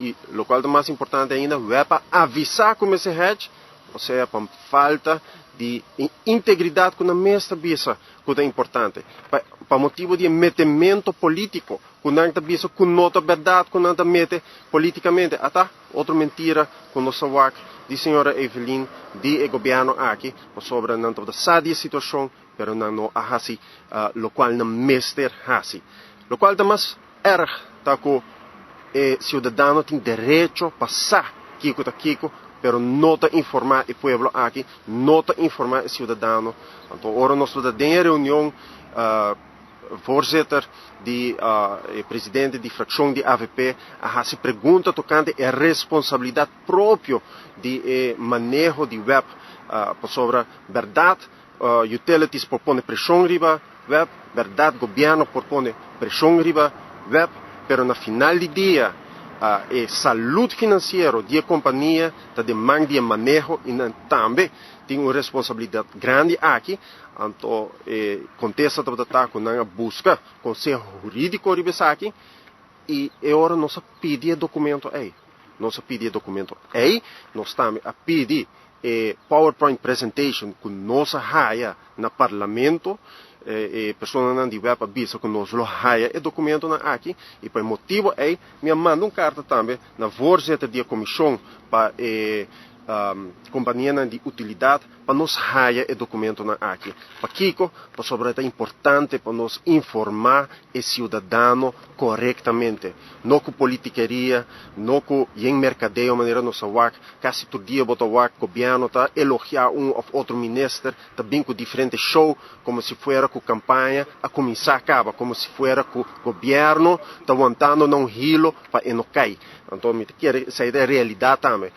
e o qual é mais importante ainda, é para avisar como esse head, ou seja, para falta de integridade com a mesma bisa, que é importante, para motivo de metimento político, que não é bisa com nota verdade, que não é mete politicamente, até outra mentira, com nossa WAC, de senhora Evelyn, de governo aqui, sobre não toda a situação, pero não há assim, o qual não mester assim, o qual é mais erg, tá que o cidadão tem direito a passar kiko ta kiko, pero nota informar o povo aqui, nota informar o cidadão. Então, ora nós estamos em reunião, voorzitter, presidente da fração de AVP, se pergunta tocante a responsabilidade própria de manejo de web sobre verdade, utilities propõe pressão riba web, verdade governo propõe pressão riba web, pero na final do dia saúde financeira da companhia está demanda de manejo e também tem uma responsabilidade grande aqui. Então, contesta todo ataque na busca conselho jurídico aqui e agora nós pedimos documento aí. Nós pedimos documento aí, nós estamos a pedir PowerPoint presentation que nós raia no parlamento. Pessoa não de web avisa que nós lo raia e documento na aqui e por motivo aí me manda carta também na voorzitter da comissão para companhia de utilidade para nos raia e documento na aqui para Kiko, para sobre é importante para nos informar o cidadão corretamente, não com politiqueria, não com mercadeio maneira nossa WAC, quase todo dia bota WAC, governo tá elogiar ou outro ministro, também com diferente show, como se fosse com campanha, a começar acaba, como se fosse com governo, tá aguentando não hilo para não cair. Então, me quer sair da realidade também.